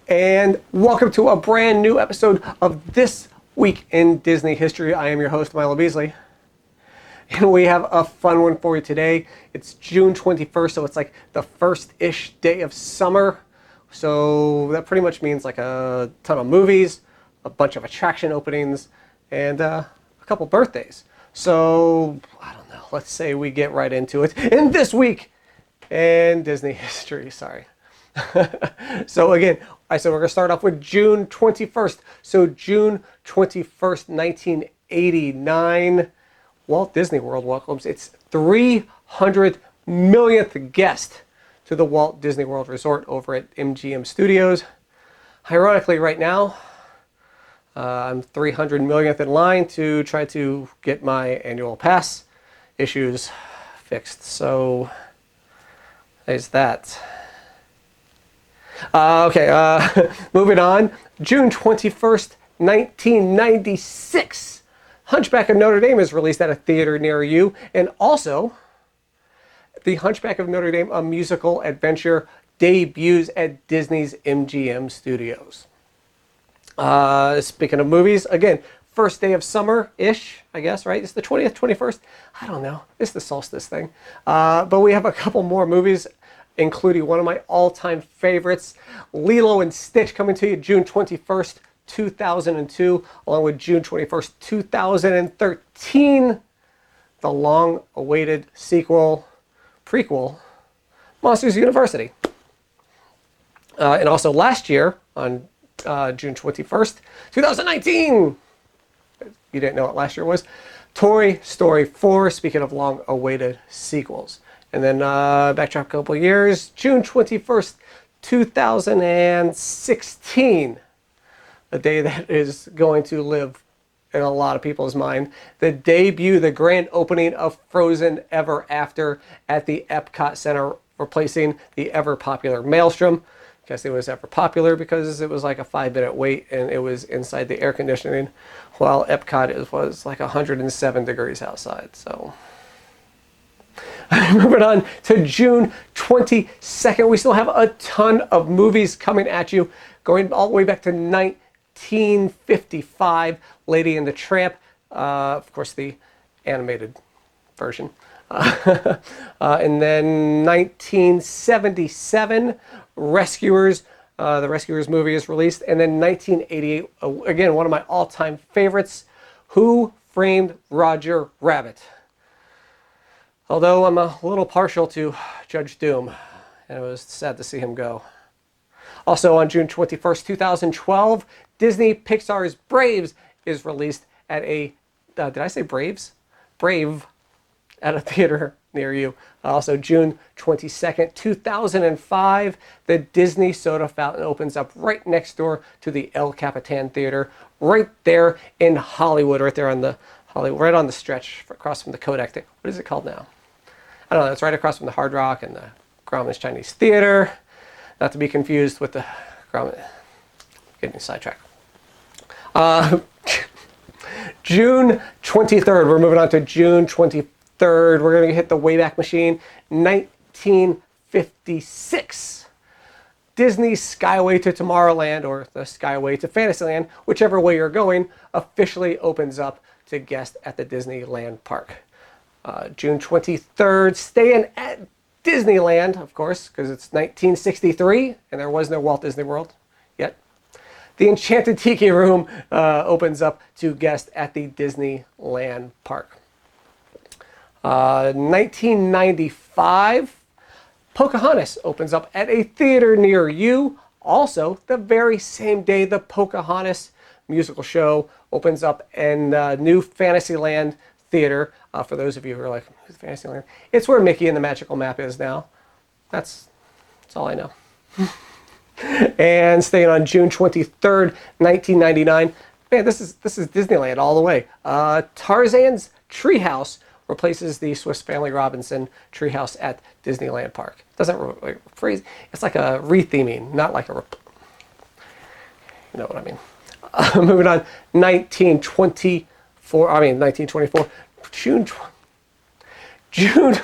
And welcome to a brand new episode of This Week in Disney History. I am your host, Milo Beasley. And we have a fun one for you today. It's June 21st, so it's like the first-ish day of summer. So that pretty much means like a ton of movies, a bunch of attraction openings, and a couple birthdays. So, I don't know, let's say we get right into it. In This Week in Disney History, sorry. So again, I said we're going to start off with June 21st. So June 21st, 1989, Walt Disney World welcomes its 300 millionth guest to the Walt Disney World Resort over at MGM Studios. Ironically, right now, I'm 300 millionth in line to try to get my annual pass issues fixed. So there's that. Moving on. June 21st, 1996. Hunchback of Notre Dame is released at a theater near you. And also, the Hunchback of Notre Dame, a musical adventure, debuts at Disney's MGM Studios. Speaking of movies, again, first day of summer-ish, I guess, right? It's the 20th, 21st? I don't know. It's the solstice thing. But we have a couple more movies, including one of my all-time favorites, Lilo and Stitch, coming to you June 21st, 2002, along with June 21st, 2013, the long-awaited prequel, Monsters University. And also last year, on June 21st, 2019, you didn't know what last year was, Toy Story 4, speaking of long-awaited sequels. And then backtrack a couple years, June 21st, 2016, a day that is going to live in a lot of people's mind. The debut, the grand opening of Frozen Ever After at the Epcot Center, replacing the ever-popular Maelstrom. I guess it was ever popular because it was like a 5-minute wait and it was inside the air conditioning, while Epcot was like 107 degrees outside. So moving on to June 22nd, we still have a ton of movies coming at you, going all the way back to 1955, Lady and the Tramp, of course the animated version. And then 1977, Rescuers, the Rescuers movie is released. And then 1988, again, one of my all-time favorites, Who Framed Roger Rabbit? Although I'm a little partial to Judge Doom, and it was sad to see him go. Also on June 21st, 2012, Disney Pixar's Braves is released at a, did I say Braves? Brave, at a theater near you. Also June 22nd, 2005, the Disney Soda Fountain opens up right next door to the El Capitan Theater, right there in Hollywood, right there on the right on the stretch across from the Kodak. What is it called now? I don't know. It's right across from the Hard Rock and the Grauman's Chinese Theater. Not to be confused with the Grauman. Getting sidetracked. June 23rd. We're moving on to June 23rd. We're going to hit the Wayback Machine. 1956. Disney's Skyway to Tomorrowland, or the Skyway to Fantasyland, whichever way you're going, officially opens up to guests at the Disneyland park. June 23rd, staying at Disneyland, of course, because it's 1963 and there was no Walt Disney World yet. The Enchanted Tiki Room opens up to guests at the Disneyland park. 1995, Pocahontas opens up at a theater near you. Also, the very same day the Pocahontas musical show opens up in New Fantasyland Theater. For those of you who are like, who's Fantasyland? It's where Mickey and the Magical Map is now. That's all I know. And staying on June 23rd, 1999. Man, this is Disneyland all the way. Tarzan's Treehouse replaces the Swiss Family Robinson Treehouse at Disneyland Park. Doesn't like phrase. It's like a retheming, not like a. You know what I mean? Moving on, 1924. June.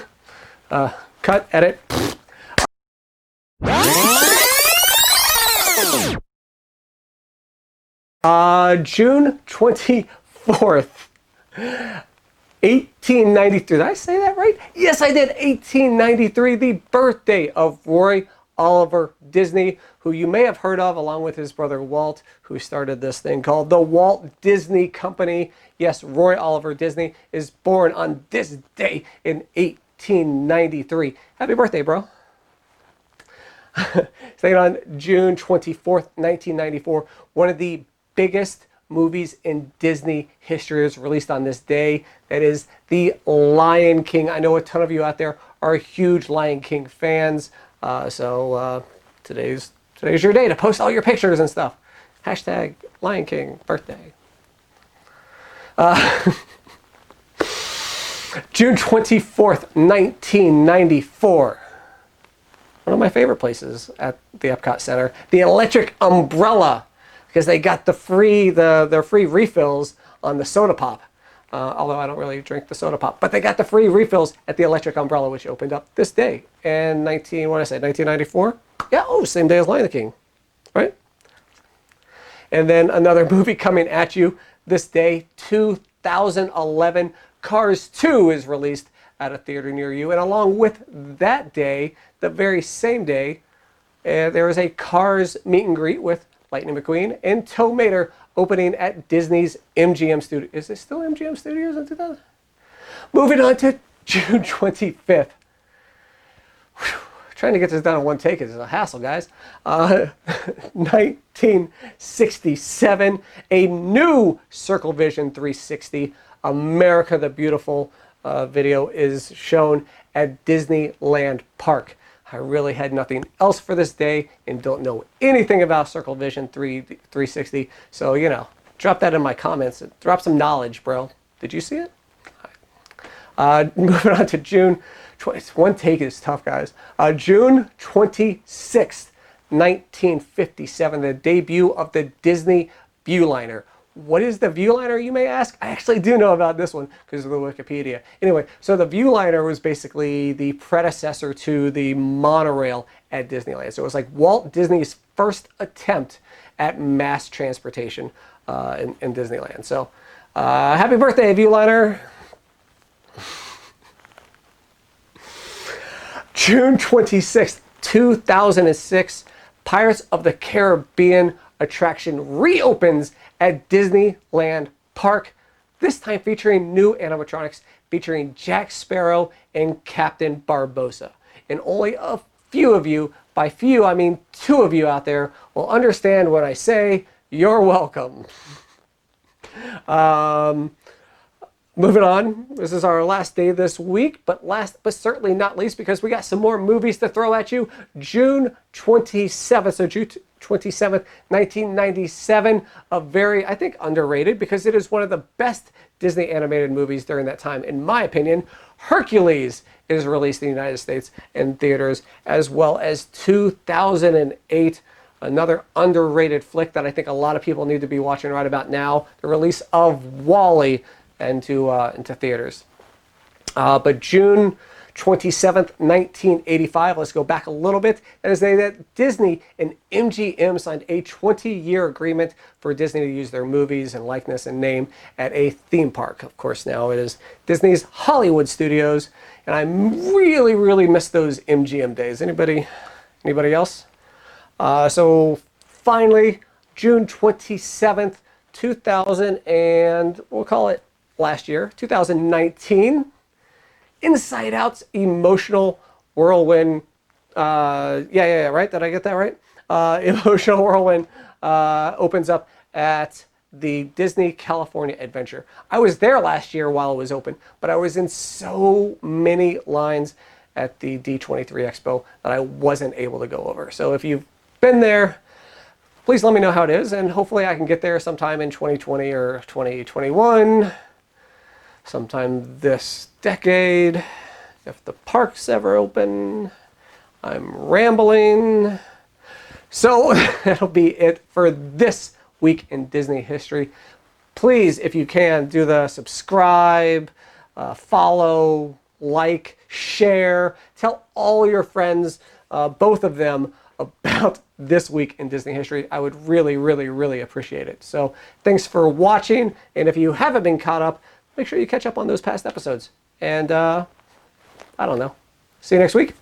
Cut. Edit. June 24th, 1893. Did I say that right? Yes, I did. 1893, the birthday of Roy Oliver Disney, who you may have heard of along with his brother Walt, who started this thing called the Walt Disney Company. Yes, Roy Oliver Disney is born on this day in 1893. Happy birthday, bro. Staying on June 24th, 1994, one of the biggest movies in Disney history is released on this day. That is The Lion King. I know a ton of you out there are huge Lion King fans. So today's your day to post all your pictures and stuff. Hashtag Lion King birthday. June 24th, 1994. One of my favorite places at the Epcot Center, the Electric Umbrella, because they got their free refills on the soda pop. Although I don't really drink the soda pop, but they got the free refills at the Electric Umbrella, which opened up this day in 1994? Yeah, oh, same day as Lion King, right? And then another movie coming at you this day, 2011, Cars 2 is released at a theater near you. And along with that day, the very same day, there is a Cars meet and greet with Lightning McQueen and Tow Mater opening at Disney's MGM Studios. Is it still MGM Studios in 2000? Moving on to June 25th. Whew. Trying to get this done in one take is a hassle, guys. 1967, a new Circle Vision 360, America the Beautiful video is shown at Disneyland Park. I really had nothing else for this day and don't know anything about Circle Vision 360. So, you know, drop that in my comments. Drop some knowledge, bro. Did you see it? Moving on to June 20th. One take is tough, guys. June 26th, 1957, the debut of the Disney Viewliner. What is the Viewliner, you may ask? I actually do know about this one because of the Wikipedia. Anyway, so the Viewliner was basically the predecessor to the monorail at Disneyland. So it was like Walt Disney's first attempt at mass transportation in Disneyland. So happy birthday, Viewliner. June 26th, 2006, Pirates of the Caribbean attraction reopens at Disneyland Park, this time featuring new animatronics featuring Jack Sparrow and Captain Barbossa. And only a few of you, by few I mean 2 of you out there, will understand when I say you're welcome. Moving on, this is our last day this week, but last but certainly not least, because we got some more movies to throw at you. June 27th, so June 27th, 1997, a very, I think, underrated because it is one of the best Disney animated movies during that time. In my opinion, Hercules is released in the United States in theaters, as well as 2008, another underrated flick that I think a lot of people need to be watching right about now, the release of Wall-E into theaters. But June 27th, 1985, let's go back a little bit. That is the day that Disney and MGM signed a 20-year agreement for Disney to use their movies and likeness and name at a theme park. Of course, now it is Disney's Hollywood Studios, and I really, really miss those MGM days. Anybody else? So finally, June 27th, 2000, and we'll call it last year, 2019, Inside Out's Emotional Whirlwind, right? Did I get that right? Emotional Whirlwind opens up at the Disney California Adventure. I was there last year while it was open, but I was in so many lines at the D23 Expo that I wasn't able to go over. So if you've been there, please let me know how it is, and hopefully I can get there sometime in 2020 or 2021. Sometime this decade, if the park's ever open. I'm rambling. So that'll be it for this week in Disney history. Please, if you can, do the subscribe, follow, like, share, tell all your friends, both of them, about this week in Disney history, I would really, really, really appreciate it. So thanks for watching. And if you haven't been caught up, make sure you catch up on those past episodes. And I don't know. See you next week.